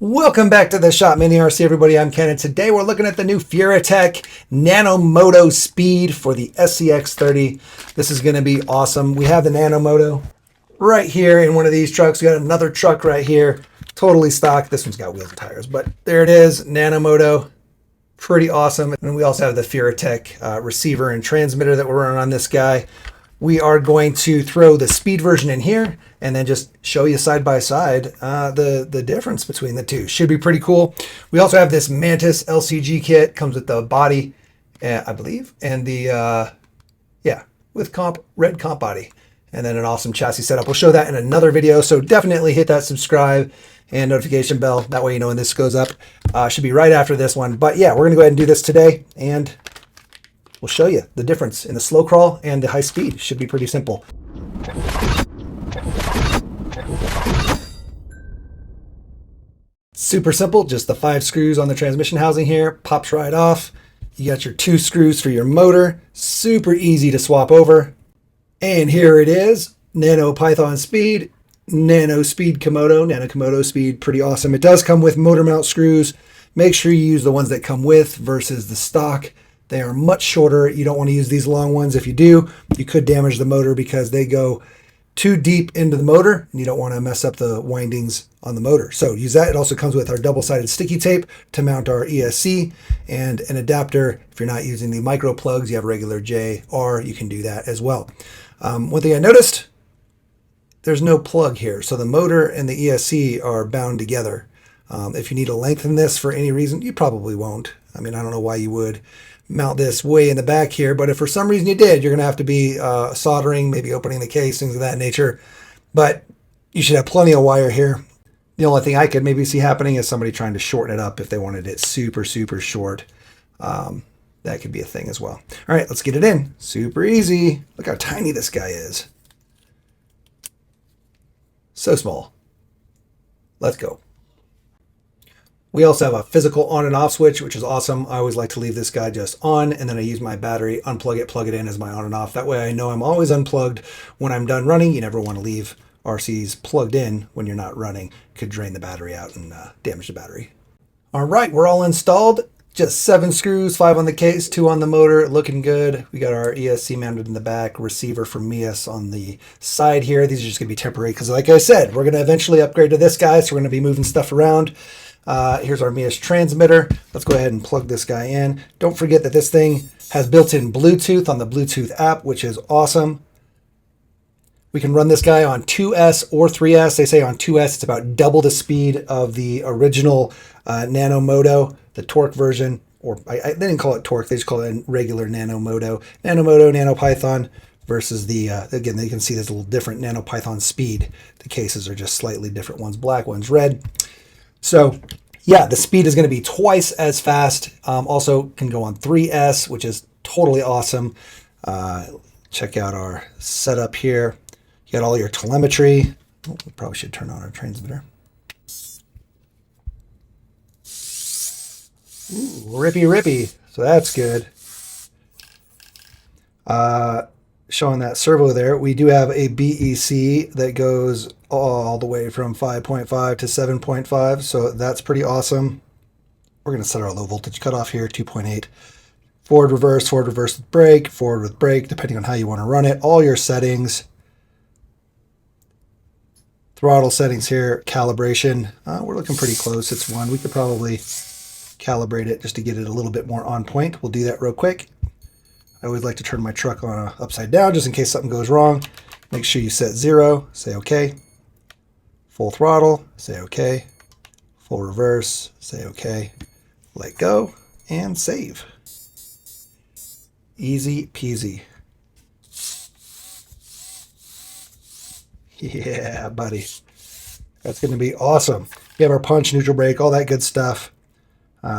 Welcome back to the Shop Mini RC, everybody. I'm Ken, and today we're looking at the new Furitek NanoModo SPEED for the SCX30. This is going to be awesome. We have the NanoModo right here in one of these trucks. We got another truck right here, totally stock. This one's got wheels and tires, but there it is, NanoModo. Pretty awesome. And we also have the Furitek receiver and transmitter that we're running on this guy. We are going to throw the speed version in here and then just show you side by side the difference between the two. Should be pretty cool. We also have this Mantis LCG kit. Comes with the body, I believe, and the, with red comp body. And then an awesome chassis setup. We'll show that in another video, so definitely hit that subscribe and notification bell. That way you know when this goes up. Should be right after this one. But yeah, we're going to go ahead and do this today, and we'll show you the difference in the slow crawl and the high speed. Should be pretty simple. Super simple, just the 5 screws on the transmission housing here, pops right off. You got your 2 screws for your motor, super easy to swap over. And here it is, Nano Python Speed, Nano Speed Komodo, Nano Komodo Speed, pretty awesome. It does come with motor mount screws. Make sure you use the ones that come with versus the stock. They are much shorter. You don't want to use these long ones. If you do, you could damage the motor because they go too deep into the motor, and you don't want to mess up the windings on the motor. So use that. It also comes with our double-sided sticky tape to mount our ESC and an adapter. If you're not using the micro plugs, you have regular J, R, you can do that as well. One thing I noticed, there's no plug here. So the motor and the ESC are bound together. If you need to lengthen this for any reason, you probably won't. I mean, I don't know why you would mount this way in the back here, but if for some reason you did, you're going to have to be soldering, maybe opening the case, things of that nature. But you should have plenty of wire here. The only thing I could maybe see happening is somebody trying to shorten it up if they wanted it super, super short. That could be a thing as well. All right, let's get it in. Super easy. Look how tiny this guy is. So small. Let's go. We also have a physical on and off switch, which is awesome. I always like to leave this guy just on, and then I use my battery, unplug it, plug it in as my on and off. That way I know I'm always unplugged when I'm done running. You never want to leave RCs plugged in when you're not running. Could drain the battery out and damage the battery. All right, we're all installed. Just 7 screws, 5 on the case, 2 on the motor, looking good. We got our ESC mounted in the back, receiver from Mias on the side here. These are just gonna be temporary because like I said, we're gonna eventually upgrade to this guy, so we're gonna be moving stuff around. Here's our Mias transmitter. Let's go ahead and plug this guy in. Don't forget that this thing has built-in Bluetooth on the Bluetooth app, which is awesome. We can run this guy on 2S or 3S. They say on 2S it's about double the speed of the original NanoModo, the torque version, or they didn't call it torque, they just call it a regular NanoModo. NanoModo, NanoPython versus the, again, you can see there's a little different NanoPython speed. The cases are just slightly different. One's black, one's red. So yeah, the speed is going to be twice as fast. Also can go on 3S, which is totally awesome. Check out our setup here. You got all your telemetry. Oh, we probably should turn on our transmitter. Ooh, rippy. So that's good. Showing that servo there, we do have a BEC that goes all the way from 5.5 to 7.5, so that's pretty awesome. We're going to set our low voltage cutoff here, 2.8. Forward, reverse with brake, forward with brake, depending on how you want to run it. All your settings. Throttle settings here, calibration. We're looking pretty close. It's 1. We could probably calibrate it just to get it a little bit more on point. We'll do that real quick. I always like to turn my truck on upside down just in case something goes wrong. Make sure you set 0, say OK. Full throttle, say OK. Full reverse, say OK. Let go and save. Easy peasy. Yeah, buddy. That's going to be awesome. We have our punch, neutral brake, all that good stuff.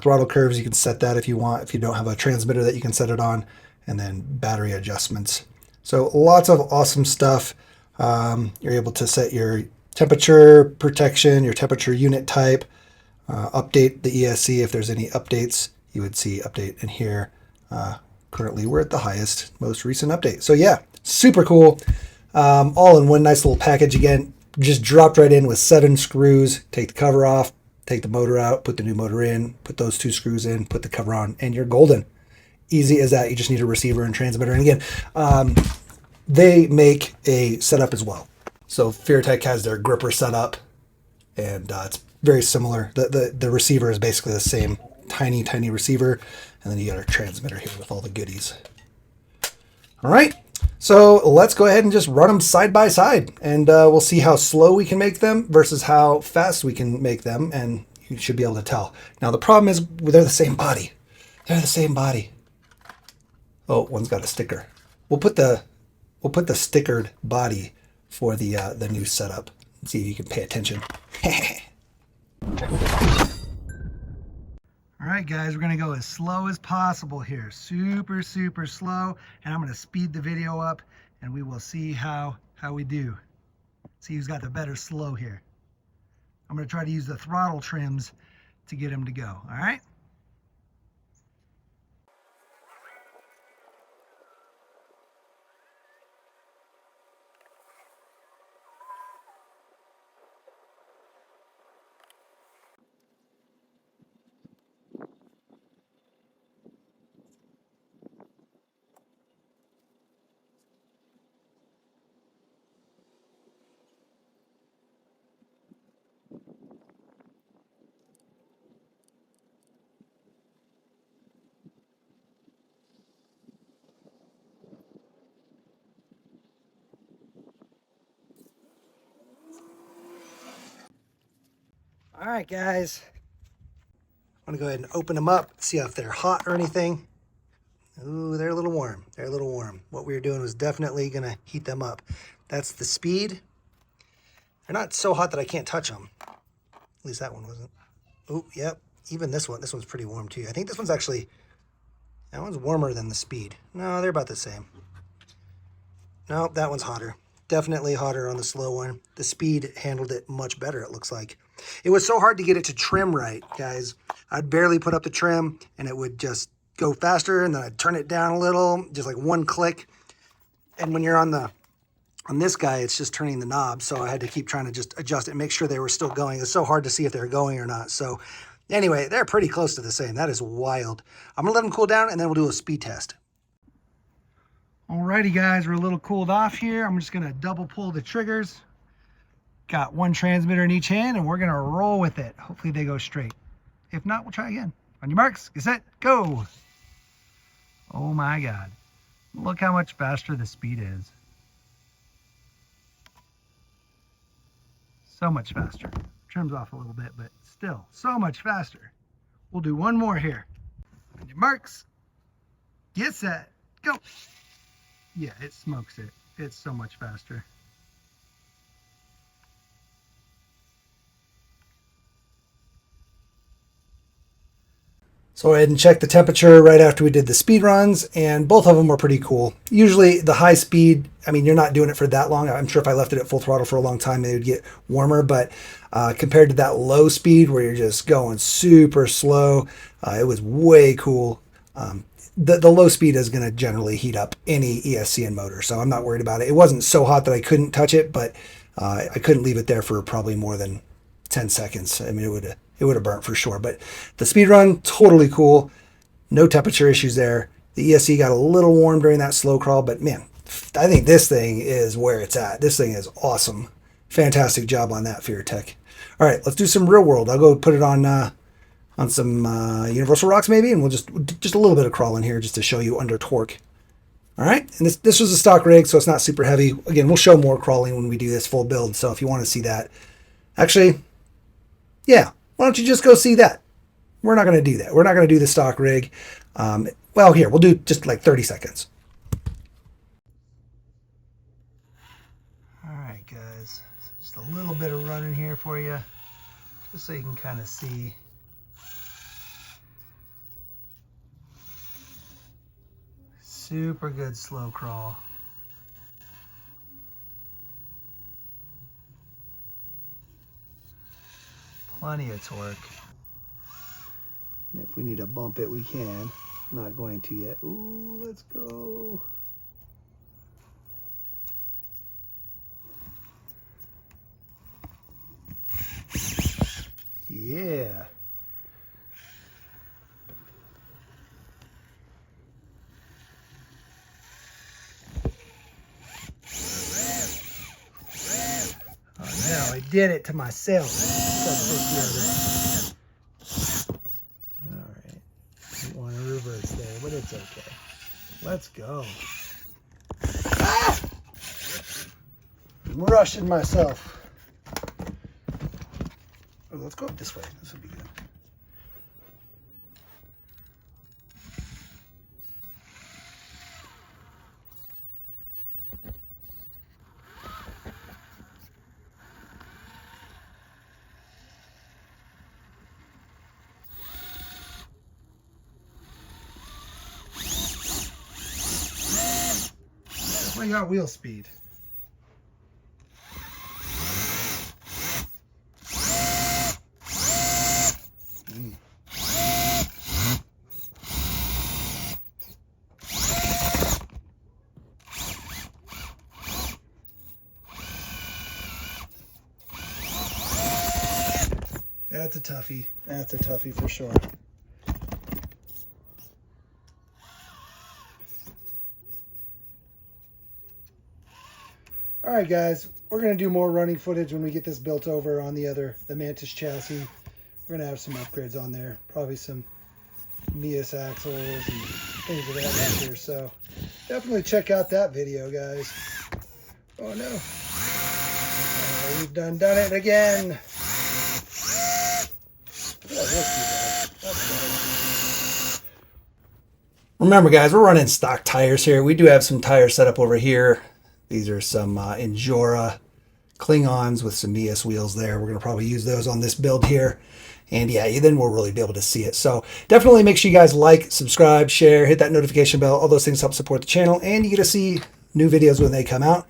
Throttle curves, you can set that if you want, if you don't have a transmitter that you can set it on. And then battery adjustments. So lots of awesome stuff. You're able to set your temperature protection, your temperature unit type, update the ESC if there's any updates. You would see update in here. Currently we're at the highest, most recent update. So yeah, super cool. All in one nice little package. Again, just dropped right in with 7 screws. Take the cover off, take the motor out, put the new motor in, put those 2 screws in, put the cover on, and you're golden. Easy as that. You just need a receiver and transmitter. And again, they make a setup as well. So Furitek has their gripper setup, and it's very similar. The receiver is basically the same tiny receiver, and then you got our transmitter here with all the goodies. All right, so let's go ahead and just run them side by side, and we'll see how slow we can make them versus how fast we can make them, and you should be able to tell. Now the problem is they're the same body. They're the same body. Oh, one's got a sticker. We'll put the stickered body for the new setup. Let's see if you can pay attention. All right, guys, we're gonna go as slow as possible here. Super slow, and I'm gonna speed the video up, and we will see how we do. See who's got the better slow here. I'm gonna try to use the throttle trims to get him to go. All right. All right, guys. I'm gonna go ahead and open them up, see if they're hot or anything. Ooh, they're a little warm. They're a little warm. What we were doing was definitely gonna heat them up. That's the speed. They're not so hot that I can't touch them. At least that one wasn't. Oh, yep. Even this one. This one's pretty warm too. I think this one's actually, that one's warmer than the speed. No, they're about the same. No, that one's hotter. Definitely hotter on the slow one. The speed handled it much better, it looks like. It was so hard to get it to trim right, guys. I'd barely put up the trim, and it would just go faster, and then I'd turn it down a little, just like one click. And when you're on this guy, it's just turning the knob, so I had to keep trying to just adjust it, make sure they were still going. It's so hard to see if they're going or not. So anyway, they're pretty close to the same. That is wild. I'm gonna let them cool down, and then we'll do a speed test. Alrighty, guys, we're a little cooled off here. I'm just gonna double pull the triggers. Got one transmitter in each hand, and we're gonna roll with it. Hopefully they go straight. If not, we'll try again. On your marks, get set, go. Oh my God. Look how much faster the speed is. So much faster. Trims off a little bit, but still so much faster. We'll do one more here. On your marks, get set, go. Yeah, it smokes it. It's so much faster. So I had to check the temperature right after we did the speed runs, and both of them were pretty cool. Usually the high speed, I mean, you're not doing it for that long. I'm sure if I left it at full throttle for a long time, they would get warmer, but compared to that low speed where you're just going super slow, it was way cool. The low speed is going to generally heat up any ESCN motor, so I'm not worried about it. It wasn't so hot that I couldn't touch it, but I couldn't leave it there for probably more than 10 seconds. I mean, it would have burnt for sure. But the speed run, totally cool. No temperature issues there. The ESC got a little warm during that slow crawl, but man, I think this thing is where it's at. This thing is awesome. Fantastic job on that, Furitek. All right, let's do some real world. I'll go put it on some universal rocks maybe, and we'll just a little bit of crawling here just to show you under torque. All right, and this was a stock rig, so it's not super heavy. Again, we'll show more crawling when we do this full build, so if you want to see that. Actually, yeah, why don't you just go see that? We're not going to do that. We're not going to do the stock rig. Well, here, we'll do just like 30 seconds. All right, guys, just a little bit of running here for you, just so you can kind of see. Super good slow crawl. Plenty of torque. And if we need to bump it, we can. Not going to yet. Ooh, let's go. Yeah. Oh, now I did it to myself. All right. Didn't want to reverse there, but it's okay. Let's go. Ah! I'm rushing myself. Oh, let's go up this way. This would be good. I got wheel speed. That's a toughie. That's a toughie for sure. All right, guys, we're going to do more running footage when we get this built over on the Mantis chassis. We're going to have some upgrades on there, probably some Mias axles and things of that nature. So definitely check out that video, guys. Oh, no. Oh, we've done it again. Remember, guys, we're running stock tires here. We do have some tires set up over here. These are some Injora Klingons with some Mias wheels there. We're going to probably use those on this build here. And yeah, then we'll really be able to see it. So definitely make sure you guys like, subscribe, share, hit that notification bell. All those things help support the channel. And you get to see new videos when they come out.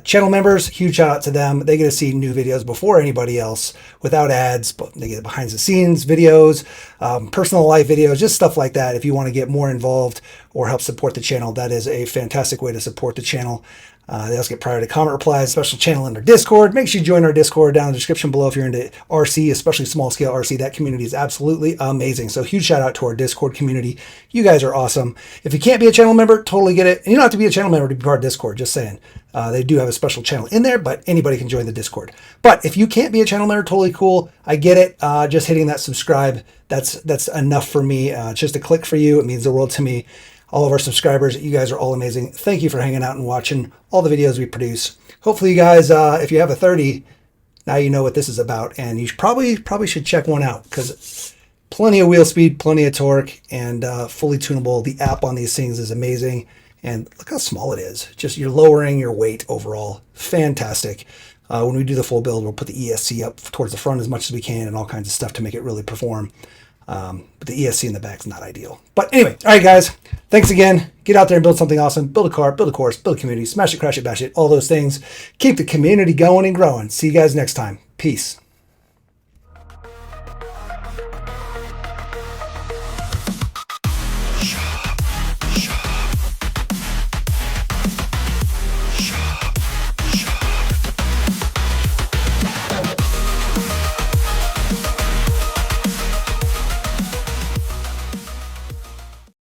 Channel members, huge shout out to them. They get to see new videos before anybody else without ads, but they get behind the scenes videos, personal life videos, just stuff like that. If you want to get more involved or help support the channel, that is a fantastic way to support the channel. They also get priority comment replies, special channel in our Discord. Make sure you join our Discord down in the description below if you're into RC, especially small scale RC. That community is absolutely amazing. So huge shout out to our Discord community. You guys are awesome. If you can't be a channel member, totally get it. And you don't have to be a channel member to be part of Discord, just saying. They do have a special channel in there, but anybody can join the Discord. But if you can't be a channel member, totally cool. I get it. Just hitting that subscribe, that's enough for me. Just a click for you. It means the world to me. All of our subscribers, you guys are all amazing. Thank you for hanging out and watching all the videos we produce. Hopefully you guys, if you have a 30, now you know what this is about. And you probably should check one out because plenty of wheel speed, plenty of torque, and fully tunable. The app on these things is amazing. And look how small it is. Just you're lowering your weight overall. Fantastic. When we do the full build, we'll put the ESC up towards the front as much as we can and all kinds of stuff to make it really perform. But the ESC in the back is not ideal. But anyway, all right, guys. Thanks again. Get out there and build something awesome. Build a car, build a course, build a community, smash it, crash it, bash it, all those things. Keep the community going and growing. See you guys next time. Peace.